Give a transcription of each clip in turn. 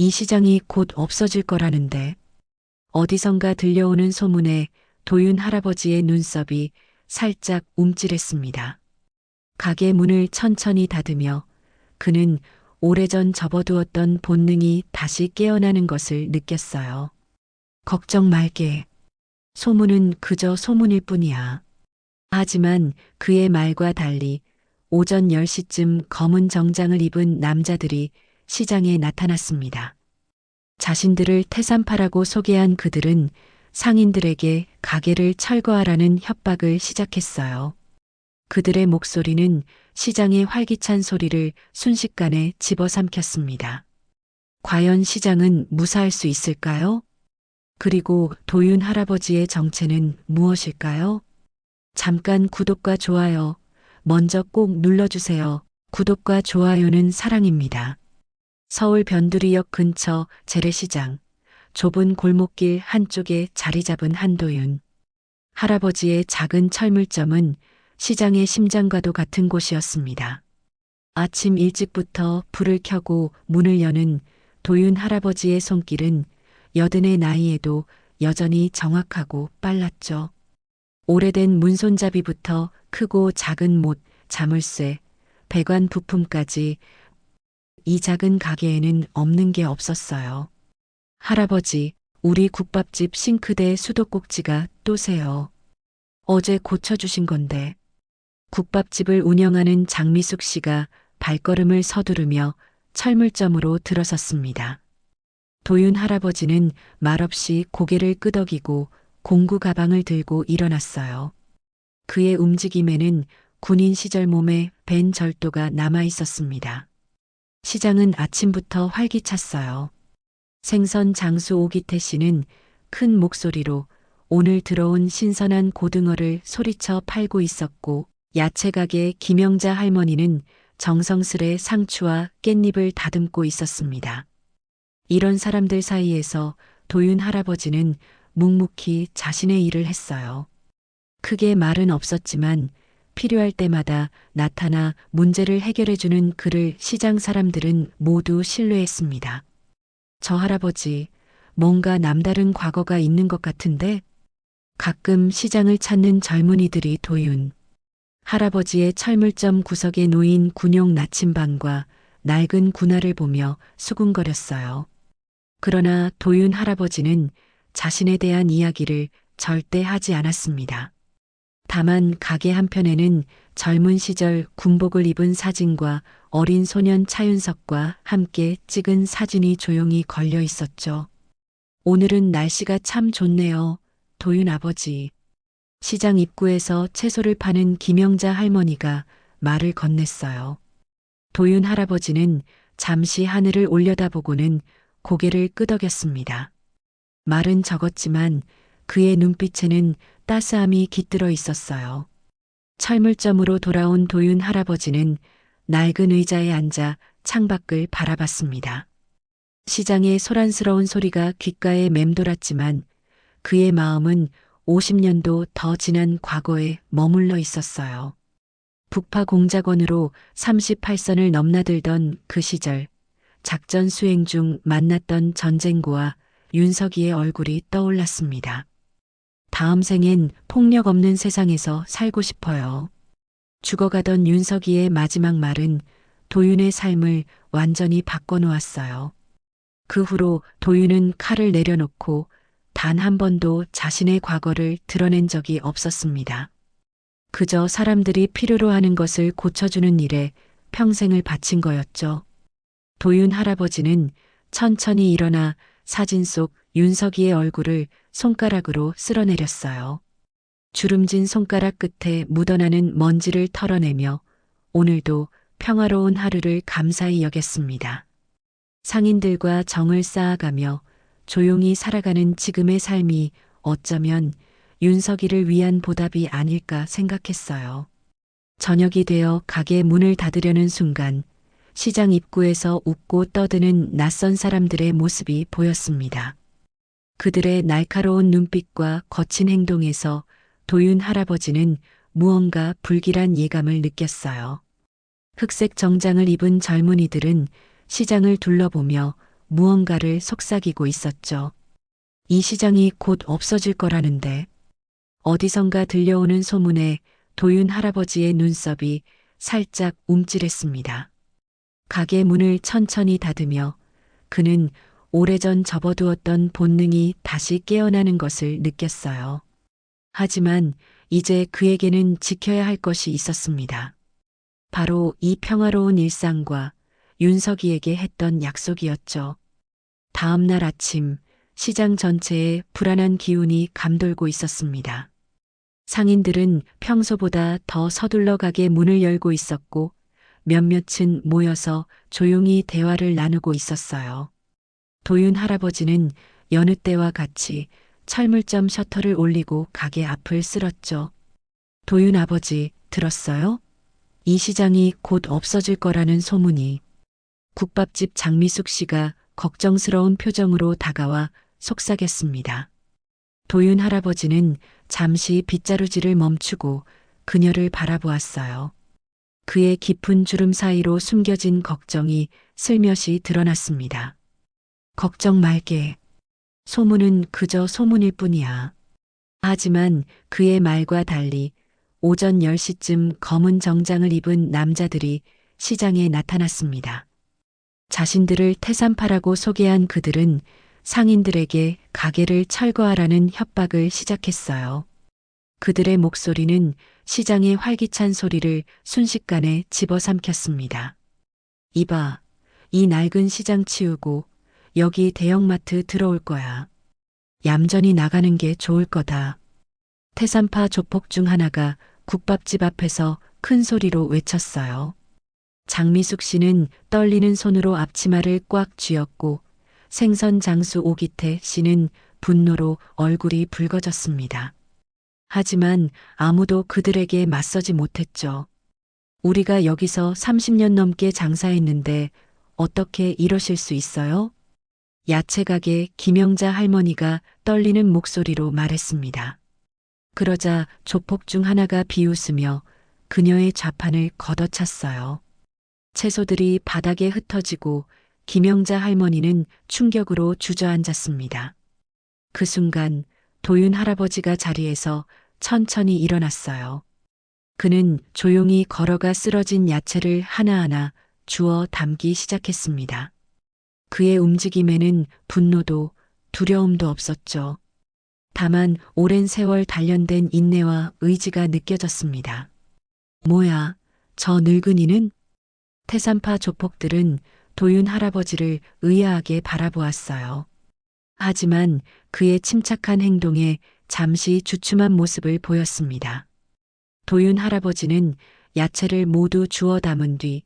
이 시장이 곧 없어질 거라는데. 어디선가 들려오는 소문에 도윤 할아버지의 눈썹이 살짝 움찔했습니다. 가게 문을 천천히 닫으며 그는 오래전 접어두었던 본능이 다시 깨어나는 것을 느꼈어요. 걱정 말게. 소문은 그저 소문일 뿐이야. 하지만 그의 말과 달리 오전 10시쯤 검은 정장을 입은 남자들이 시장에 나타났습니다. 자신들을 태산파라고 소개한 그들은 상인들에게 가게를 철거하라는 협박을 시작했어요. 그들의 목소리는 시장의 활기찬 소리를 순식간에 집어삼켰습니다. 과연 시장은 무사할 수 있을까요? 그리고 도윤 할아버지의 정체는 무엇일까요? 잠깐 구독과 좋아요 먼저 꼭 눌러주세요. 구독과 좋아요는 사랑입니다. 서울 변두리역 근처 재래시장, 좁은 골목길 한쪽에 자리 잡은 한도윤. 할아버지의 작은 철물점은 시장의 심장과도 같은 곳이었습니다. 아침 일찍부터 불을 켜고 문을 여는 도윤 할아버지의 손길은 여든의 나이에도 여전히 정확하고 빨랐죠. 오래된 문손잡이부터 크고 작은 못, 자물쇠, 배관 부품까지 이 작은 가게에는 없는 게 없었어요. 할아버지, 우리 국밥집 싱크대 수도꼭지가 또 새요. 어제 고쳐주신 건데. 국밥집을 운영하는 장미숙 씨가 발걸음을 서두르며 철물점으로 들어섰습니다. 도윤 할아버지는 말없이 고개를 끄덕이고 공구 가방을 들고 일어났어요. 그의 움직임에는 군인 시절 몸에 밴 절도가 남아 있었습니다. 시장은 아침부터 활기찼어요. 생선 장수 오기태 씨는 큰 목소리로 오늘 들어온 신선한 고등어를 소리쳐 팔고 있었고, 야채 가게 김영자 할머니는 정성스레 상추와 깻잎을 다듬고 있었습니다. 이런 사람들 사이에서 도윤 할아버지는 묵묵히 자신의 일을 했어요. 크게 말은 없었지만 필요할 때마다 나타나 문제를 해결해주는 그를 시장 사람들은 모두 신뢰했습니다. 저 할아버지, 뭔가 남다른 과거가 있는 것 같은데? 가끔 시장을 찾는 젊은이들이 도윤 할아버지의 철물점 구석에 놓인 군용 나침반과 낡은 군화를 보며 수군거렸어요. 그러나 도윤 할아버지는 자신에 대한 이야기를 절대 하지 않았습니다. 다만 가게 한편에는 젊은 시절 군복을 입은 사진과 어린 소년 차윤석과 함께 찍은 사진이 조용히 걸려 있었죠. 오늘은 날씨가 참 좋네요, 도윤 아버지. 시장 입구에서 채소를 파는 김영자 할머니가 말을 건넸어요. 도윤 할아버지는 잠시 하늘을 올려다보고는 고개를 끄덕였습니다. 말은 적었지만 그의 눈빛에는 따스함이 깃들어 있었어요. 철물점으로 돌아온 도윤 할아버지는 낡은 의자에 앉아 창밖을 바라봤습니다. 시장의 소란스러운 소리가 귓가에 맴돌았지만 그의 마음은 50년도 더 지난 과거에 머물러 있었어요. 북파 공작원으로 38선을 넘나들던 그 시절, 작전 수행 중 만났던 전쟁고와 윤석이의 얼굴이 떠올랐습니다. 다음 생엔 폭력 없는 세상에서 살고 싶어요. 죽어가던 윤석이의 마지막 말은 도윤의 삶을 완전히 바꿔놓았어요. 그 후로 도윤은 칼을 내려놓고 단 한 번도 자신의 과거를 드러낸 적이 없었습니다. 그저 사람들이 필요로 하는 것을 고쳐주는 일에 평생을 바친 거였죠. 도윤 할아버지는 천천히 일어나 사진 속 윤석이의 얼굴을 손가락으로 쓸어내렸어요. 주름진 손가락 끝에 묻어나는 먼지를 털어내며 오늘도 평화로운 하루를 감사히 여겼습니다. 상인들과 정을 쌓아가며 조용히 살아가는 지금의 삶이 어쩌면 윤석이를 위한 보답이 아닐까 생각했어요. 저녁이 되어 가게 문을 닫으려는 순간 시장 입구에서 웃고 떠드는 낯선 사람들의 모습이 보였습니다. 그들의 날카로운 눈빛과 거친 행동에서 도윤 할아버지는 무언가 불길한 예감을 느꼈어요. 흑색 정장을 입은 젊은이들은 시장을 둘러보며 무언가를 속삭이고 있었죠. 이 시장이 곧 없어질 거라는데 어디선가 들려오는 소문에 도윤 할아버지의 눈썹이 살짝 움찔했습니다. 가게 문을 천천히 닫으며 그는 오래전 접어두었던 본능이 다시 깨어나는 것을 느꼈어요. 하지만 이제 그에게는 지켜야 할 것이 있었습니다. 바로 이 평화로운 일상과 윤석이에게 했던 약속이었죠. 다음 날 아침 시장 전체에 불안한 기운이 감돌고 있었습니다. 상인들은 평소보다 더 서둘러 가게 문을 열고 있었고 몇몇은 모여서 조용히 대화를 나누고 있었어요. 도윤 할아버지는 여느 때와 같이 철물점 셔터를 올리고 가게 앞을 쓸었죠. 도윤 아버지, 들었어요? 이 시장이 곧 없어질 거라는 소문이. 국밥집 장미숙 씨가 걱정스러운 표정으로 다가와 속삭였습니다. 도윤 할아버지는 잠시 빗자루질을 멈추고 그녀를 바라보았어요. 그의 깊은 주름 사이로 숨겨진 걱정이 슬며시 드러났습니다. 걱정 말게. 소문은 그저 소문일 뿐이야. 하지만 그의 말과 달리 오전 10시쯤 검은 정장을 입은 남자들이 시장에 나타났습니다. 자신들을 태산파라고 소개한 그들은 상인들에게 가게를 철거하라는 협박을 시작했어요. 그들의 목소리는 시장의 활기찬 소리를 순식간에 집어삼켰습니다. 이봐, 이 낡은 시장 치우고 여기 대형마트 들어올 거야. 얌전히 나가는 게 좋을 거다. 태산파 조폭 중 하나가 국밥집 앞에서 큰 소리로 외쳤어요. 장미숙 씨는 떨리는 손으로 앞치마를 꽉 쥐었고 생선 장수 오기태 씨는 분노로 얼굴이 붉어졌습니다. 하지만 아무도 그들에게 맞서지 못했죠. 우리가 여기서 30년 넘게 장사했는데 어떻게 이러실 수 있어요? 야채가게 김영자 할머니가 떨리는 목소리로 말했습니다. 그러자 조폭 중 하나가 비웃으며 그녀의 좌판을 걷어찼어요. 채소들이 바닥에 흩어지고 김영자 할머니는 충격으로 주저앉았습니다. 그 순간 도윤 할아버지가 자리에서 천천히 일어났어요. 그는 조용히 걸어가 쓰러진 야채를 하나하나 주워 담기 시작했습니다. 그의 움직임에는 분노도 두려움도 없었죠. 다만 오랜 세월 단련된 인내와 의지가 느껴졌습니다. 뭐야, 저 늙은이는? 태산파 조폭들은 도윤 할아버지를 의아하게 바라보았어요. 하지만 그의 침착한 행동에 잠시 주춤한 모습을 보였습니다. 도윤 할아버지는 야채를 모두 주워 담은 뒤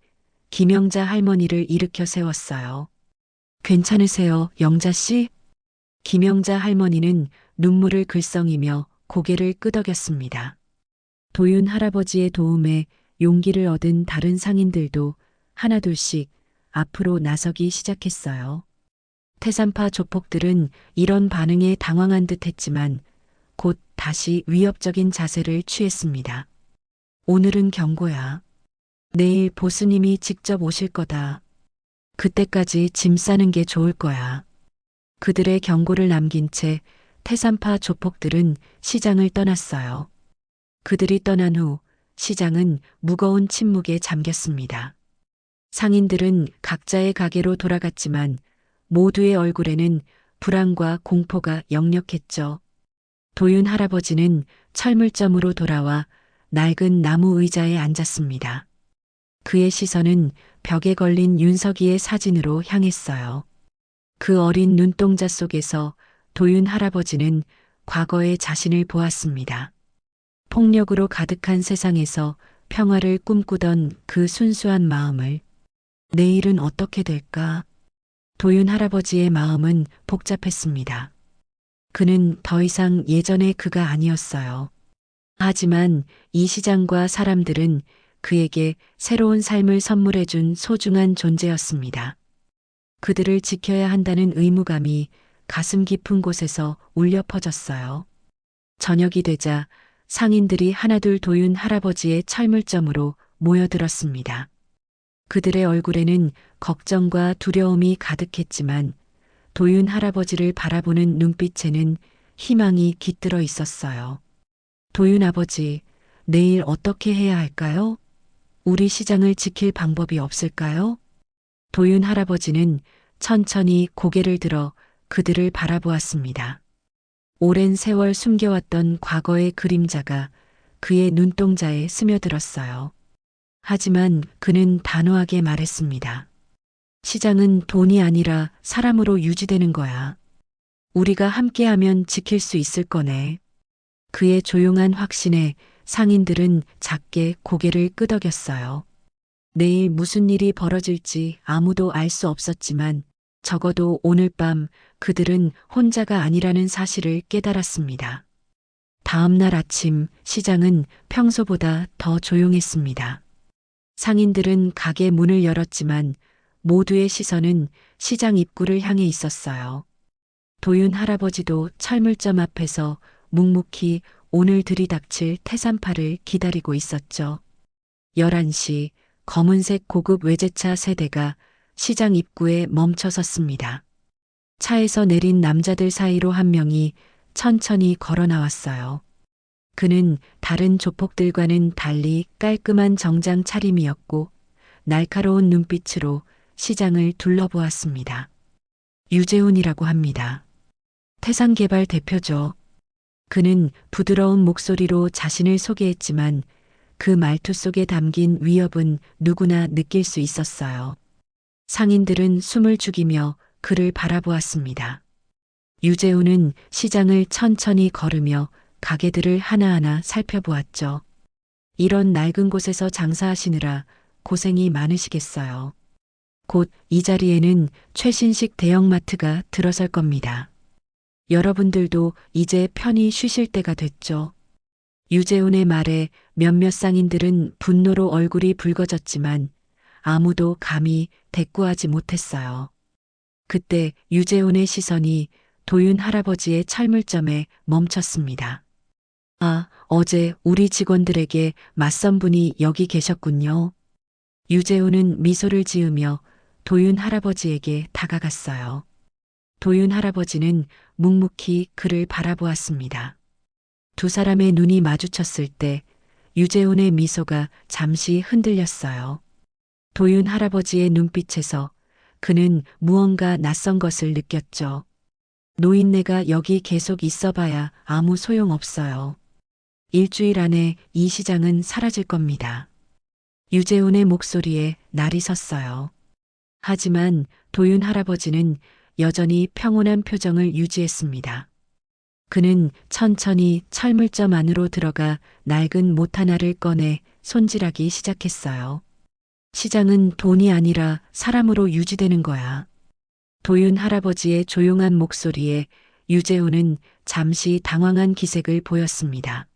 김영자 할머니를 일으켜 세웠어요. 괜찮으세요, 영자 씨? 김영자 할머니는 눈물을 글썽이며 고개를 끄덕였습니다. 도윤 할아버지의 도움에 용기를 얻은 다른 상인들도 하나둘씩 앞으로 나서기 시작했어요. 태산파 조폭들은 이런 반응에 당황한 듯 했지만 곧 다시 위협적인 자세를 취했습니다. 오늘은 경고야. 내일 보스님이 직접 오실 거다. 그때까지 짐 싸는 게 좋을 거야. 그들의 경고를 남긴 채 태산파 조폭들은 시장을 떠났어요. 그들이 떠난 후 시장은 무거운 침묵에 잠겼습니다. 상인들은 각자의 가게로 돌아갔지만 모두의 얼굴에는 불안과 공포가 역력했죠. 도윤 할아버지는 철물점으로 돌아와 낡은 나무 의자에 앉았습니다. 그의 시선은 벽에 걸린 윤석이의 사진으로 향했어요. 그 어린 눈동자 속에서 도윤 할아버지는 과거의 자신을 보았습니다. 폭력으로 가득한 세상에서 평화를 꿈꾸던 그 순수한 마음을. 내일은 어떻게 될까? 도윤 할아버지의 마음은 복잡했습니다. 그는 더 이상 예전의 그가 아니었어요. 하지만 이 시장과 사람들은 그에게 새로운 삶을 선물해준 소중한 존재였습니다. 그들을 지켜야 한다는 의무감이 가슴 깊은 곳에서 울려 퍼졌어요. 저녁이 되자 상인들이 하나둘 도윤 할아버지의 철물점으로 모여들었습니다. 그들의 얼굴에는 걱정과 두려움이 가득했지만 도윤 할아버지를 바라보는 눈빛에는 희망이 깃들어 있었어요. 도윤 아버지, 내일 어떻게 해야 할까요? 우리 시장을 지킬 방법이 없을까요? 도윤 할아버지는 천천히 고개를 들어 그들을 바라보았습니다. 오랜 세월 숨겨왔던 과거의 그림자가 그의 눈동자에 스며들었어요. 하지만 그는 단호하게 말했습니다. 시장은 돈이 아니라 사람으로 유지되는 거야. 우리가 함께하면 지킬 수 있을 거네. 그의 조용한 확신에 상인들은 작게 고개를 끄덕였어요. 내일 무슨 일이 벌어질지 아무도 알 수 없었지만 적어도 오늘 밤 그들은 혼자가 아니라는 사실을 깨달았습니다. 다음 날 아침 시장은 평소보다 더 조용했습니다. 상인들은 가게 문을 열었지만 모두의 시선은 시장 입구를 향해 있었어요. 도윤 할아버지도 철물점 앞에서 묵묵히 오늘 들이닥칠 태산파를 기다리고 있었죠. 11시 검은색 고급 외제차 세대가 시장 입구에 멈춰 섰습니다. 차에서 내린 남자들 사이로 한 명이 천천히 걸어 나왔어요. 그는 다른 조폭들과는 달리 깔끔한 정장 차림이었고 날카로운 눈빛으로 시장을 둘러보았습니다. 유재훈이라고 합니다. 태산개발 대표죠. 그는 부드러운 목소리로 자신을 소개했지만 그 말투 속에 담긴 위협은 누구나 느낄 수 있었어요. 상인들은 숨을 죽이며 그를 바라보았습니다. 유재훈은 시장을 천천히 걸으며 가게들을 하나하나 살펴보았죠. 이런 낡은 곳에서 장사하시느라 고생이 많으시겠어요. 곧 이 자리에는 최신식 대형마트가 들어설 겁니다. 여러분들도 이제 편히 쉬실 때가 됐죠. 유재훈의 말에 몇몇 상인들은 분노로 얼굴이 붉어졌지만 아무도 감히 대꾸하지 못했어요. 그때 유재훈의 시선이 도윤 할아버지의 철물점에 멈췄습니다. 아, 어제 우리 직원들에게 맞선 분이 여기 계셨군요. 유재훈은 미소를 지으며 도윤 할아버지에게 다가갔어요. 도윤 할아버지는 묵묵히 그를 바라보았습니다. 두 사람의 눈이 마주쳤을 때 유재훈의 미소가 잠시 흔들렸어요. 도윤 할아버지의 눈빛에서 그는 무언가 낯선 것을 느꼈죠. 노인네가 여기 계속 있어봐야 아무 소용없어요. 일주일 안에 이 시장은 사라질 겁니다. 유재훈의 목소리에 날이 섰어요. 하지만 도윤 할아버지는 여전히 평온한 표정을 유지했습니다. 그는 천천히 철물점 안으로 들어가 낡은 못 하나를 꺼내 손질하기 시작했어요. 시장은 돈이 아니라 사람으로 유지되는 거야. 도윤 할아버지의 조용한 목소리에 유재훈은 잠시 당황한 기색을 보였습니다.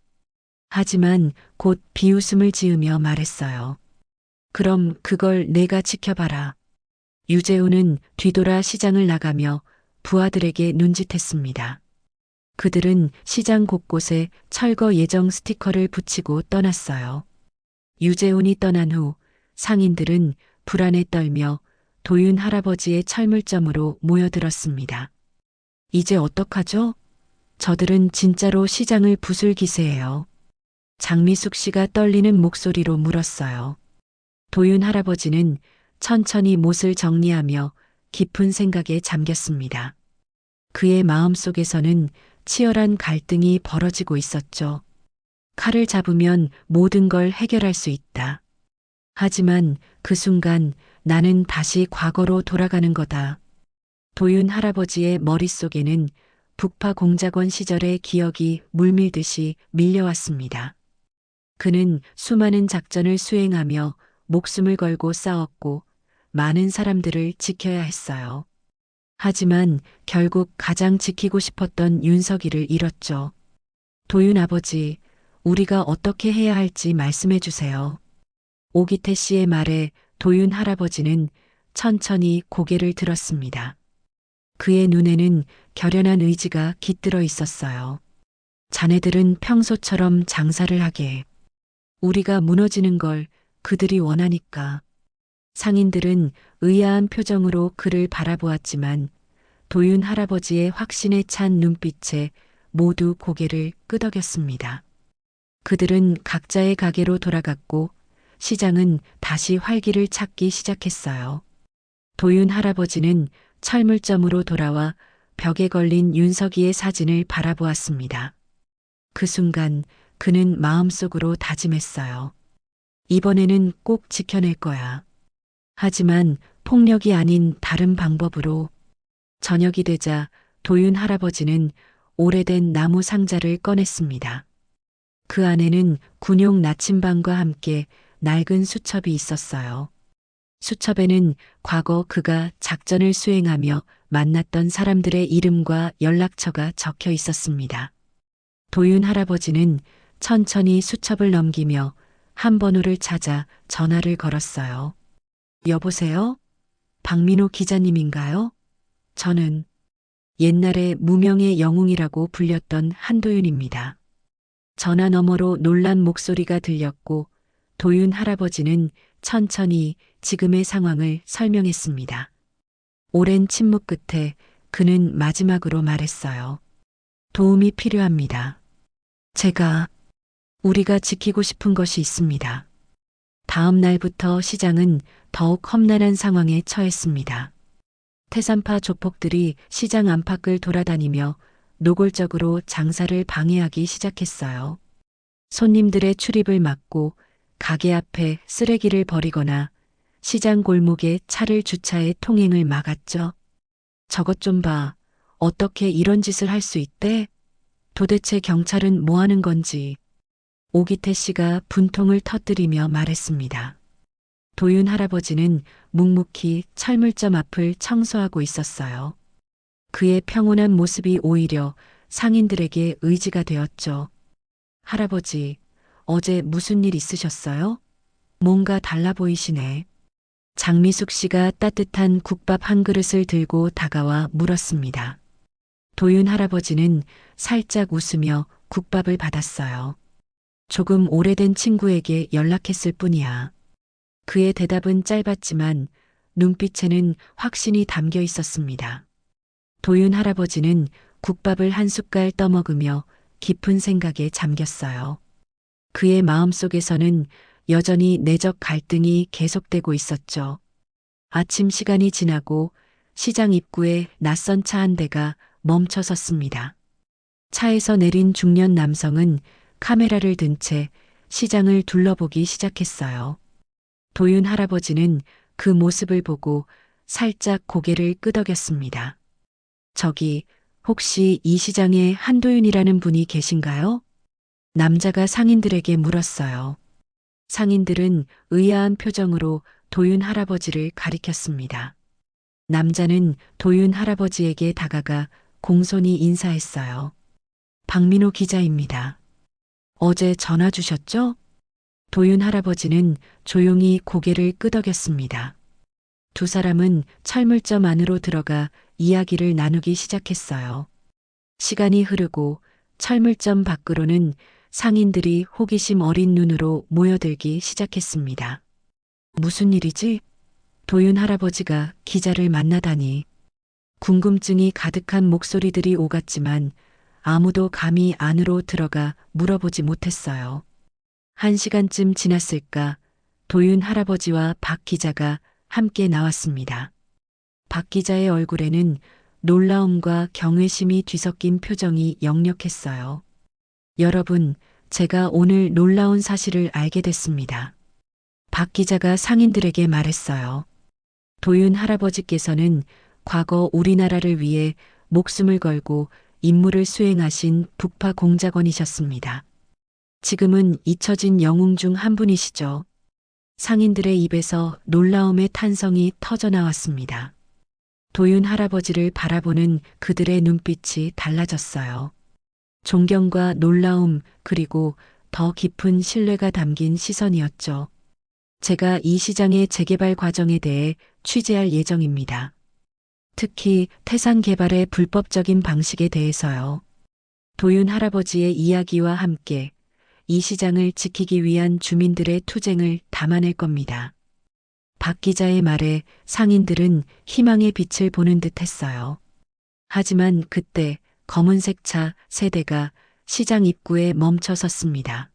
하지만 곧 비웃음을 지으며 말했어요. 그럼 그걸 내가 지켜봐라. 유재훈은 뒤돌아 시장을 나가며 부하들에게 눈짓했습니다. 그들은 시장 곳곳에 철거 예정 스티커를 붙이고 떠났어요. 유재훈이 떠난 후 상인들은 불안에 떨며 도윤 할아버지의 철물점으로 모여들었습니다. 이제 어떡하죠? 저들은 진짜로 시장을 부술 기세예요. 장미숙 씨가 떨리는 목소리로 물었어요. 도윤 할아버지는 천천히 못을 정리하며 깊은 생각에 잠겼습니다. 그의 마음속에서는 치열한 갈등이 벌어지고 있었죠. 칼을 잡으면 모든 걸 해결할 수 있다. 하지만 그 순간 나는 다시 과거로 돌아가는 거다. 도윤 할아버지의 머릿속에는 북파 공작원 시절의 기억이 물밀듯이 밀려왔습니다. 그는 수많은 작전을 수행하며 목숨을 걸고 싸웠고 많은 사람들을 지켜야 했어요. 하지만 결국 가장 지키고 싶었던 윤석이를 잃었죠. 도윤 아버지, 우리가 어떻게 해야 할지 말씀해 주세요. 오기태 씨의 말에 도윤 할아버지는 천천히 고개를 들었습니다. 그의 눈에는 결연한 의지가 깃들어 있었어요. 자네들은 평소처럼 장사를 하게. 우리가 무너지는 걸 그들이 원하니까. 상인들은 의아한 표정으로 그를 바라보았지만 도윤 할아버지의 확신에 찬 눈빛에 모두 고개를 끄덕였습니다. 그들은 각자의 가게로 돌아갔고 시장은 다시 활기를 찾기 시작했어요. 도윤 할아버지는 철물점으로 돌아와 벽에 걸린 윤석이의 사진을 바라보았습니다. 그 순간 그는 마음속으로 다짐했어요. 이번에는 꼭 지켜낼 거야. 하지만 폭력이 아닌 다른 방법으로. 저녁이 되자 도윤 할아버지는 오래된 나무 상자를 꺼냈습니다. 그 안에는 군용 나침반과 함께 낡은 수첩이 있었어요. 수첩에는 과거 그가 작전을 수행하며 만났던 사람들의 이름과 연락처가 적혀 있었습니다. 도윤 할아버지는 천천히 수첩을 넘기며 한 번호를 찾아 전화를 걸었어요. 여보세요? 박민호 기자님인가요? 저는 옛날에 무명의 영웅이라고 불렸던 한도윤입니다. 전화 너머로 놀란 목소리가 들렸고 도윤 할아버지는 천천히 지금의 상황을 설명했습니다. 오랜 침묵 끝에 그는 마지막으로 말했어요. 도움이 필요합니다. 우리가 지키고 싶은 것이 있습니다. 다음 날부터 시장은 더욱 험난한 상황에 처했습니다. 태산파 조폭들이 시장 안팎을 돌아다니며 노골적으로 장사를 방해하기 시작했어요. 손님들의 출입을 막고 가게 앞에 쓰레기를 버리거나 시장 골목에 차를 주차해 통행을 막았죠. 저것 좀 봐. 어떻게 이런 짓을 할 수 있대? 도대체 경찰은 뭐 하는 건지. 오기태 씨가 분통을 터뜨리며 말했습니다. 도윤 할아버지는 묵묵히 철물점 앞을 청소하고 있었어요. 그의 평온한 모습이 오히려 상인들에게 의지가 되었죠. 할아버지, 어제 무슨 일 있으셨어요? 뭔가 달라 보이시네. 장미숙 씨가 따뜻한 국밥 한 그릇을 들고 다가와 물었습니다. 도윤 할아버지는 살짝 웃으며 국밥을 받았어요. 조금 오래된 친구에게 연락했을 뿐이야. 그의 대답은 짧았지만 눈빛에는 확신이 담겨 있었습니다. 도윤 할아버지는 국밥을 한 숟갈 떠먹으며 깊은 생각에 잠겼어요. 그의 마음속에서는 여전히 내적 갈등이 계속되고 있었죠. 아침 시간이 지나고 시장 입구에 낯선 차 한 대가 멈춰 섰습니다. 차에서 내린 중년 남성은 카메라를 든 채 시장을 둘러보기 시작했어요. 도윤 할아버지는 그 모습을 보고 살짝 고개를 끄덕였습니다. 저기, 혹시 이 시장에 한도윤이라는 분이 계신가요? 남자가 상인들에게 물었어요. 상인들은 의아한 표정으로 도윤 할아버지를 가리켰습니다. 남자는 도윤 할아버지에게 다가가 공손히 인사했어요. 박민호 기자입니다. 어제 전화 주셨죠? 도윤 할아버지는 조용히 고개를 끄덕였습니다. 두 사람은 철물점 안으로 들어가 이야기를 나누기 시작했어요. 시간이 흐르고 철물점 밖으로는 상인들이 호기심 어린 눈으로 모여들기 시작했습니다. 무슨 일이지? 도윤 할아버지가 기자를 만나다니. 궁금증이 가득한 목소리들이 오갔지만 아무도 감히 안으로 들어가 물어보지 못했어요. 1시간쯤 지났을까 도윤 할아버지와 박 기자가 함께 나왔습니다. 박 기자의 얼굴에는 놀라움과 경외심이 뒤섞인 표정이 역력했어요. 여러분, 제가 오늘 놀라운 사실을 알게 됐습니다. 박 기자가 상인들에게 말했어요. 도윤 할아버지께서는 과거 우리나라를 위해 목숨을 걸고 임무를 수행하신 북파 공작원이셨습니다. 지금은 잊혀진 영웅 중 한 분이시죠. 상인들의 입에서 놀라움의 탄성이 터져나왔습니다. 도윤 할아버지를 바라보는 그들의 눈빛이 달라졌어요. 존경과 놀라움 그리고 더 깊은 신뢰가 담긴 시선이었죠. 제가 이 시장의 재개발 과정에 대해 취재할 예정입니다. 특히 태산 개발의 불법적인 방식에 대해서요. 도윤 할아버지의 이야기와 함께 이 시장을 지키기 위한 주민들의 투쟁을 담아낼 겁니다. 박 기자의 말에 상인들은 희망의 빛을 보는 듯 했어요. 하지만 그때 검은색 차 세 대가 시장 입구에 멈춰 섰습니다.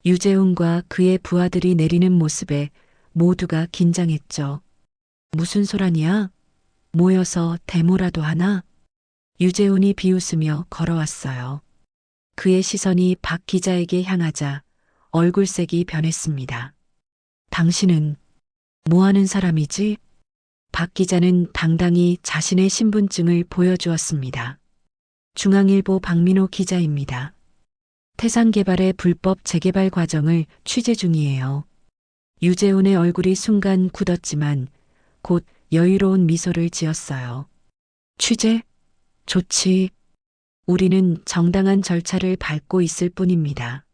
유재훈과 그의 부하들이 내리는 모습에 모두가 긴장했죠. 무슨 소란이야? 모여서 데모라도 하나? 유재훈이 비웃으며 걸어왔어요. 그의 시선이 박 기자에게 향하자 얼굴색이 변했습니다. 당신은 뭐 하는 사람이지? 박 기자는 당당히 자신의 신분증을 보여주었습니다. 중앙일보 박민호 기자입니다. 태산개발의 불법 재개발 과정을 취재 중이에요. 유재훈의 얼굴이 순간 굳었지만 곧 여유로운 미소를 지었어요. 취재? 좋지. 우리는 정당한 절차를 밟고 있을 뿐입니다.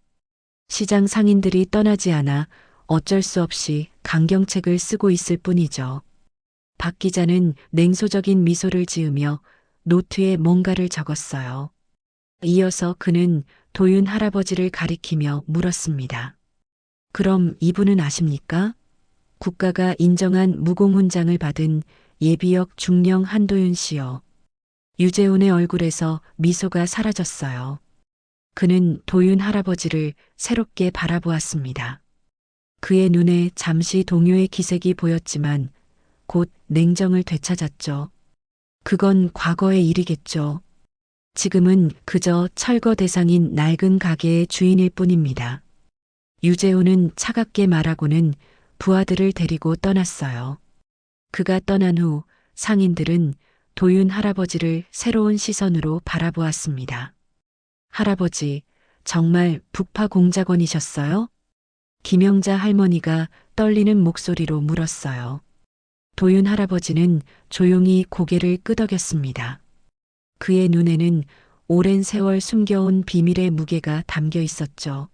시장 상인들이 떠나지 않아 어쩔 수 없이 강경책을 쓰고 있을 뿐이죠. 박 기자는 냉소적인 미소를 지으며 노트에 뭔가를 적었어요. 이어서 그는 도윤 할아버지를 가리키며 물었습니다. 그럼 이분은 아십니까? 국가가 인정한 무공훈장을 받은 예비역 중령 한도윤 씨요. 유재훈의 얼굴에서 미소가 사라졌어요. 그는 도윤 할아버지를 새롭게 바라보았습니다. 그의 눈에 잠시 동요의 기색이 보였지만 곧 냉정을 되찾았죠. 그건 과거의 일이겠죠. 지금은 그저 철거 대상인 낡은 가게의 주인일 뿐입니다. 유재훈은 차갑게 말하고는 부하들을 데리고 떠났어요. 그가 떠난 후 상인들은 도윤 할아버지를 새로운 시선으로 바라보았습니다. 할아버지, 정말 북파 공작원이셨어요? 김영자 할머니가 떨리는 목소리로 물었어요. 도윤 할아버지는 조용히 고개를 끄덕였습니다. 그의 눈에는 오랜 세월 숨겨온 비밀의 무게가 담겨 있었죠.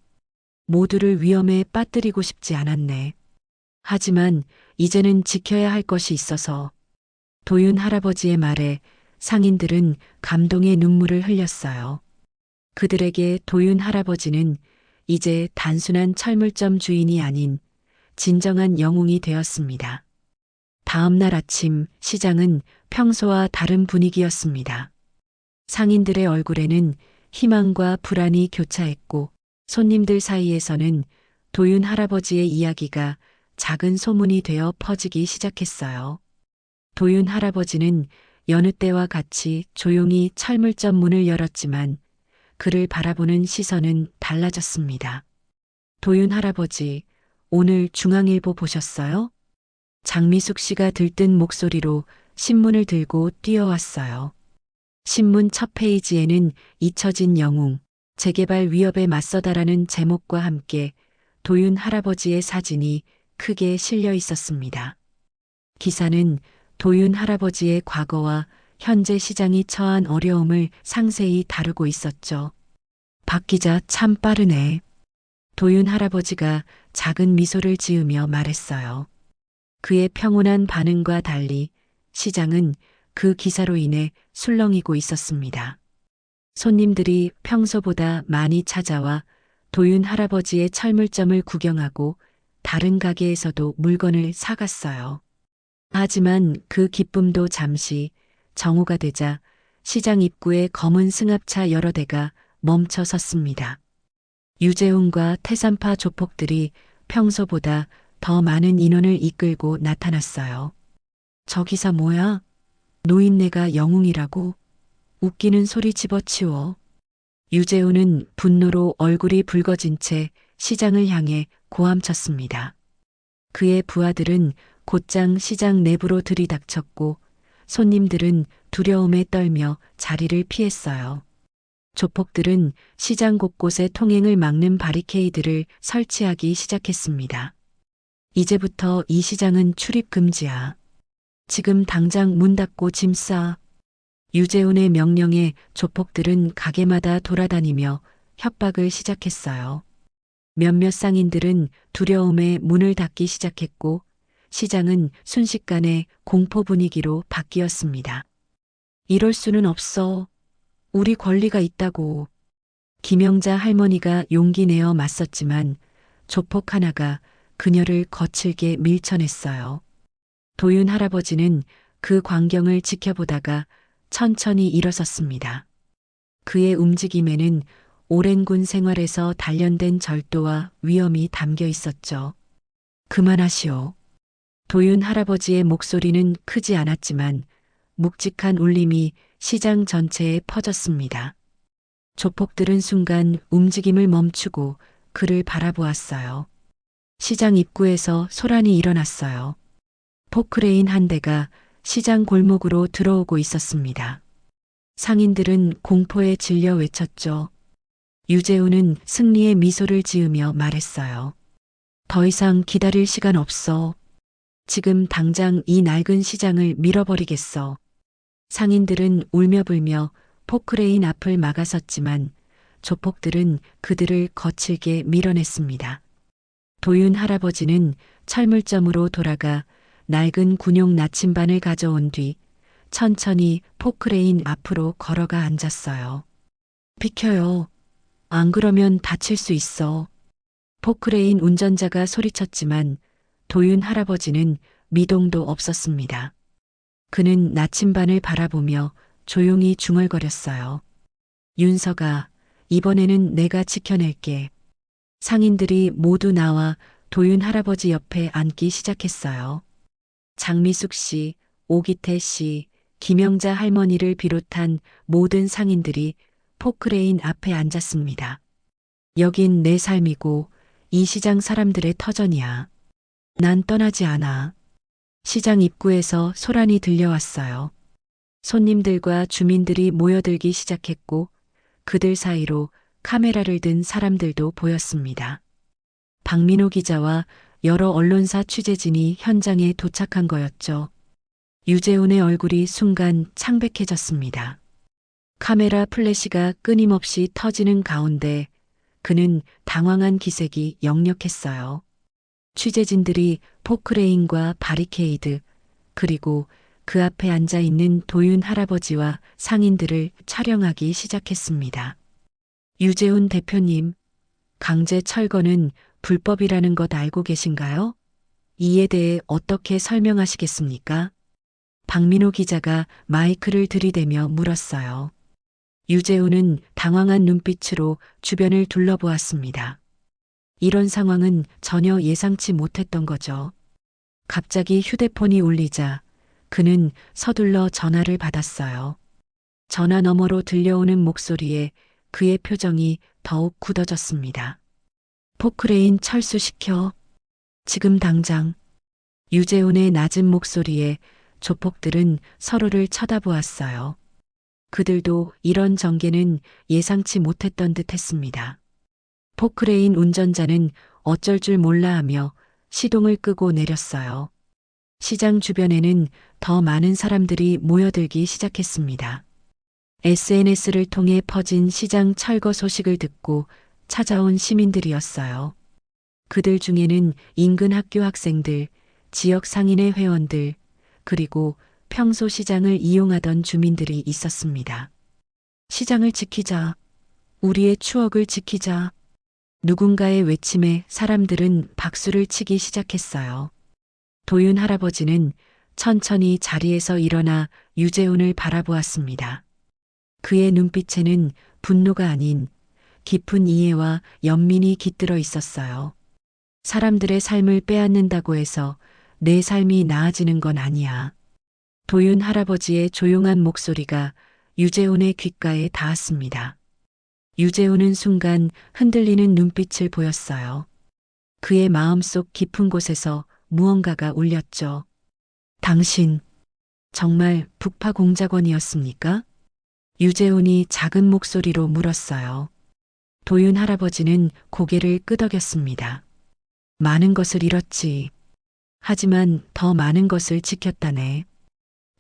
모두를 위험에 빠뜨리고 싶지 않았네. 하지만 이제는 지켜야 할 것이 있어서. 도윤 할아버지의 말에 상인들은 감동의 눈물을 흘렸어요. 그들에게 도윤 할아버지는 이제 단순한 철물점 주인이 아닌 진정한 영웅이 되었습니다. 다음 날 아침 시장은 평소와 다른 분위기였습니다. 상인들의 얼굴에는 희망과 불안이 교차했고 손님들 사이에서는 도윤 할아버지의 이야기가 작은 소문이 되어 퍼지기 시작했어요. 도윤 할아버지는 여느 때와 같이 조용히 철물점 문을 열었지만 그를 바라보는 시선은 달라졌습니다. 도윤 할아버지, 오늘 중앙일보 보셨어요? 장미숙 씨가 들뜬 목소리로 신문을 들고 뛰어왔어요. 신문 첫 페이지에는 잊혀진 영웅, 재개발 위협에 맞서다라는 제목과 함께 도윤 할아버지의 사진이 크게 실려 있었습니다. 기사는 도윤 할아버지의 과거와 현재 시장이 처한 어려움을 상세히 다루고 있었죠. 박 기자 참 빠르네. 도윤 할아버지가 작은 미소를 지으며 말했어요. 그의 평온한 반응과 달리 시장은 그 기사로 인해 술렁이고 있었습니다. 손님들이 평소보다 많이 찾아와 도윤 할아버지의 철물점을 구경하고 다른 가게에서도 물건을 사갔어요. 하지만 그 기쁨도 잠시 정오가 되자 시장 입구에 검은 승합차 여러 대가 멈춰 섰습니다. 유재훈과 태산파 조폭들이 평소보다 더 많은 인원을 이끌고 나타났어요. 저 기사 뭐야? 노인네가 영웅이라고? 웃기는 소리 집어치워. 유재훈은 분노로 얼굴이 붉어진 채 시장을 향해 고함쳤습니다. 그의 부하들은 곧장 시장 내부로 들이닥쳤고 손님들은 두려움에 떨며 자리를 피했어요. 조폭들은 시장 곳곳에 통행을 막는 바리케이드를 설치하기 시작했습니다. 이제부터 이 시장은 출입 금지야. 지금 당장 문 닫고 짐 싸. 유재훈의 명령에 조폭들은 가게마다 돌아다니며 협박을 시작했어요. 몇몇 상인들은 두려움에 문을 닫기 시작했고 시장은 순식간에 공포 분위기로 바뀌었습니다. 이럴 수는 없어. 우리 권리가 있다고. 김영자 할머니가 용기 내어 맞섰지만 조폭 하나가 그녀를 거칠게 밀쳐냈어요. 도윤 할아버지는 그 광경을 지켜보다가 천천히 일어섰습니다. 그의 움직임에는 오랜 군 생활에서 단련된 절도와 위엄이 담겨 있었죠. 그만하시오. 도윤 할아버지의 목소리는 크지 않았지만 묵직한 울림이 시장 전체에 퍼졌습니다. 조폭들은 순간 움직임을 멈추고 그를 바라보았어요. 시장 입구에서 소란이 일어났어요. 포크레인 한 대가 시장 골목으로 들어오고 있었습니다. 상인들은 공포에 질려 외쳤죠. 유재우는 승리의 미소를 지으며 말했어요. 더 이상 기다릴 시간 없어. 지금 당장 이 낡은 시장을 밀어버리겠어. 상인들은 울며불며 포크레인 앞을 막아섰지만 조폭들은 그들을 거칠게 밀어냈습니다. 도윤 할아버지는 철물점으로 돌아가 낡은 군용 나침반을 가져온 뒤 천천히 포크레인 앞으로 걸어가 앉았어요. 비켜요. 안 그러면 다칠 수 있어. 포크레인 운전자가 소리쳤지만 도윤 할아버지는 미동도 없었습니다. 그는 나침반을 바라보며 조용히 중얼거렸어요. 윤서가, 이번에는 내가 지켜낼게. 상인들이 모두 나와 도윤 할아버지 옆에 앉기 시작했어요. 장미숙 씨, 오기태 씨, 김영자 할머니를 비롯한 모든 상인들이 포크레인 앞에 앉았습니다. 여긴 내 삶이고 이 시장 사람들의 터전이야. 난 떠나지 않아. 시장 입구에서 소란이 들려왔어요. 손님들과 주민들이 모여들기 시작했고 그들 사이로 카메라를 든 사람들도 보였습니다. 박민호 기자와 여러 언론사 취재진이 현장에 도착한 거였죠. 유재훈의 얼굴이 순간 창백해졌습니다. 카메라 플래시가 끊임없이 터지는 가운데 그는 당황한 기색이 역력했어요. 취재진들이 포크레인과 바리케이드, 그리고 그 앞에 앉아 있는 도윤 할아버지와 상인들을 촬영하기 시작했습니다. 유재훈 대표님, 강제 철거는 불법이라는 것 알고 계신가요? 이에 대해 어떻게 설명하시겠습니까? 박민호 기자가 마이크를 들이대며 물었어요. 유재훈은 당황한 눈빛으로 주변을 둘러보았습니다. 이런 상황은 전혀 예상치 못했던 거죠. 갑자기 휴대폰이 울리자 그는 서둘러 전화를 받았어요. 전화 너머로 들려오는 목소리에 그의 표정이 더욱 굳어졌습니다. 포크레인 철수시켜. 지금 당장. 유재훈의 낮은 목소리에 조폭들은 서로를 쳐다보았어요. 그들도 이런 전개는 예상치 못했던 듯 했습니다. 포크레인 운전자는 어쩔 줄 몰라 하며 시동을 끄고 내렸어요. 시장 주변에는 더 많은 사람들이 모여들기 시작했습니다. SNS를 통해 퍼진 시장 철거 소식을 듣고 찾아온 시민들이었어요. 그들 중에는 인근 학교 학생들, 지역 상인회 회원들, 그리고 평소 시장을 이용하던 주민들이 있었습니다. 시장을 지키자. 우리의 추억을 지키자. 누군가의 외침에 사람들은 박수를 치기 시작했어요. 도윤 할아버지는 천천히 자리에서 일어나 유재훈을 바라보았습니다. 그의 눈빛에는 분노가 아닌 깊은 이해와 연민이 깃들어 있었어요. 사람들의 삶을 빼앗는다고 해서 내 삶이 나아지는 건 아니야. 도윤 할아버지의 조용한 목소리가 유재훈의 귓가에 닿았습니다. 유재훈은 순간 흔들리는 눈빛을 보였어요. 그의 마음속 깊은 곳에서 무언가가 울렸죠. 당신, 정말 북파 공작원이었습니까? 유재훈이 작은 목소리로 물었어요. 도윤 할아버지는 고개를 끄덕였습니다. 많은 것을 잃었지. 하지만 더 많은 것을 지켰다네.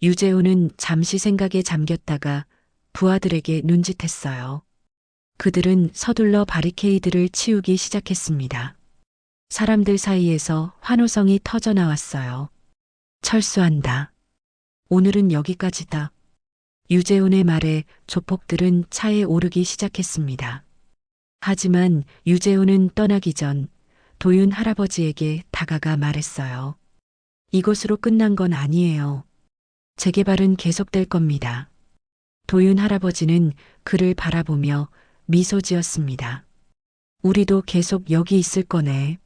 유재훈은 잠시 생각에 잠겼다가 부하들에게 눈짓했어요. 그들은 서둘러 바리케이드를 치우기 시작했습니다. 사람들 사이에서 환호성이 터져 나왔어요. 철수한다. 오늘은 여기까지다. 유재훈의 말에 조폭들은 차에 오르기 시작했습니다. 하지만 유재훈은 떠나기 전 도윤 할아버지에게 다가가 말했어요. 이것으로 끝난 건 아니에요. 재개발은 계속될 겁니다. 도윤 할아버지는 그를 바라보며 미소 지었습니다. 우리도 계속 여기 있을 거네.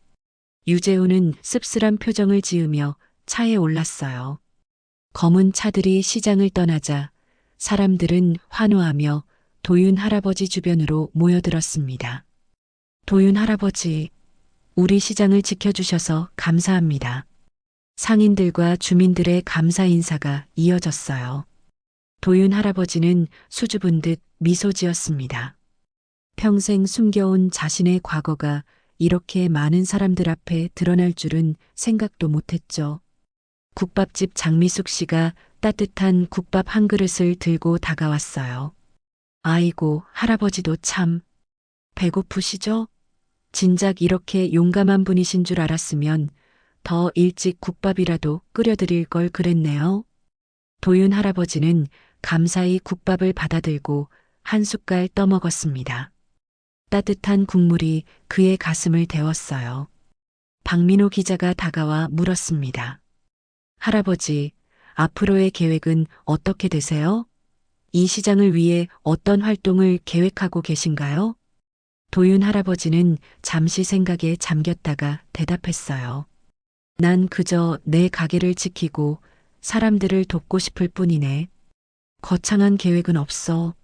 유재우는 씁쓸한 표정을 지으며 차에 올랐어요. 검은 차들이 시장을 떠나자 사람들은 환호하며 도윤 할아버지 주변으로 모여들었습니다. 도윤 할아버지, 우리 시장을 지켜주셔서 감사합니다. 상인들과 주민들의 감사 인사가 이어졌어요. 도윤 할아버지는 수줍은 듯 미소 지었습니다. 평생 숨겨온 자신의 과거가 이렇게 많은 사람들 앞에 드러날 줄은 생각도 못했죠. 국밥집 장미숙 씨가 따뜻한 국밥 한 그릇을 들고 다가왔어요. 아이고, 할아버지도 참 배고프시죠? 진작 이렇게 용감한 분이신 줄 알았으면 더 일찍 국밥이라도 끓여드릴 걸 그랬네요. 도윤 할아버지는 감사히 국밥을 받아들고 한 숟갈 떠먹었습니다. 따뜻한 국물이 그의 가슴을 데웠어요. 박민호 기자가 다가와 물었습니다. 할아버지, 앞으로의 계획은 어떻게 되세요? 이 시장을 위해 어떤 활동을 계획하고 계신가요? 도윤 할아버지는 잠시 생각에 잠겼다가 대답했어요. 난 그저 내 가게를 지키고 사람들을 돕고 싶을 뿐이네. 거창한 계획은 없어.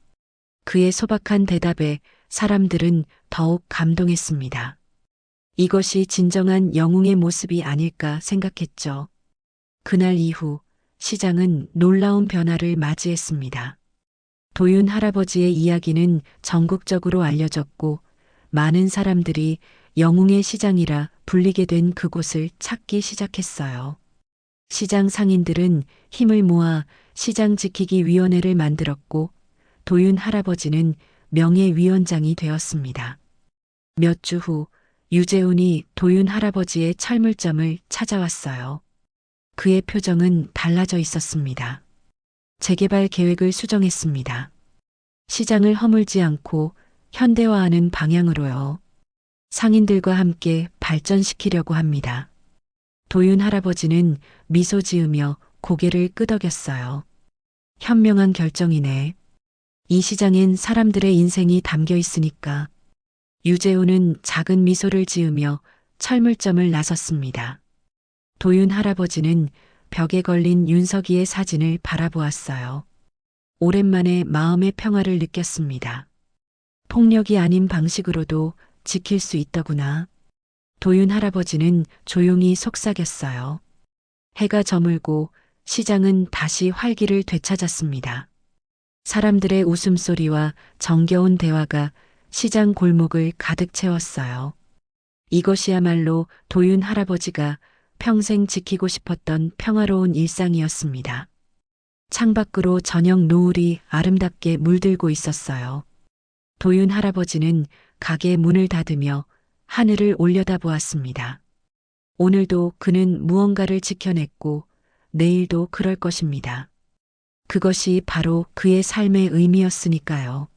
그의 소박한 대답에 사람들은 더욱 감동했습니다. 이것이 진정한 영웅의 모습이 아닐까 생각했죠. 그날 이후 시장은 놀라운 변화를 맞이했습니다. 도윤 할아버지의 이야기는 전국적으로 알려졌고 많은 사람들이 영웅의 시장이라 불리게 된 그곳을 찾기 시작했어요. 시장 상인들은 힘을 모아 시장 지키기 위원회를 만들었고 도윤 할아버지는 명예위원장이 되었습니다. 몇 주 후 유재훈이 도윤 할아버지의 철물점을 찾아왔어요. 그의 표정은 달라져 있었습니다. 재개발 계획을 수정했습니다. 시장을 허물지 않고 현대화하는 방향으로요. 상인들과 함께 발전시키려고 합니다. 도윤 할아버지는 미소 지으며 고개를 끄덕였어요. 현명한 결정이네. 이 시장엔 사람들의 인생이 담겨 있으니까. 유재우는 작은 미소를 지으며 철물점을 나섰습니다. 도윤 할아버지는 벽에 걸린 윤석이의 사진을 바라보았어요. 오랜만에 마음의 평화를 느꼈습니다. 폭력이 아닌 방식으로도 지킬 수 있더구나. 도윤 할아버지는 조용히 속삭였어요. 해가 저물고 시장은 다시 활기를 되찾았습니다. 사람들의 웃음소리와 정겨운 대화가 시장 골목을 가득 채웠어요. 이것이야말로 도윤 할아버지가 평생 지키고 싶었던 평화로운 일상이었습니다. 창밖으로 저녁 노을이 아름답게 물들고 있었어요. 도윤 할아버지는 가게 문을 닫으며 하늘을 올려다보았습니다. 오늘도 그는 무언가를 지켜냈고 내일도 그럴 것입니다. 그것이 바로 그의 삶의 의미였으니까요.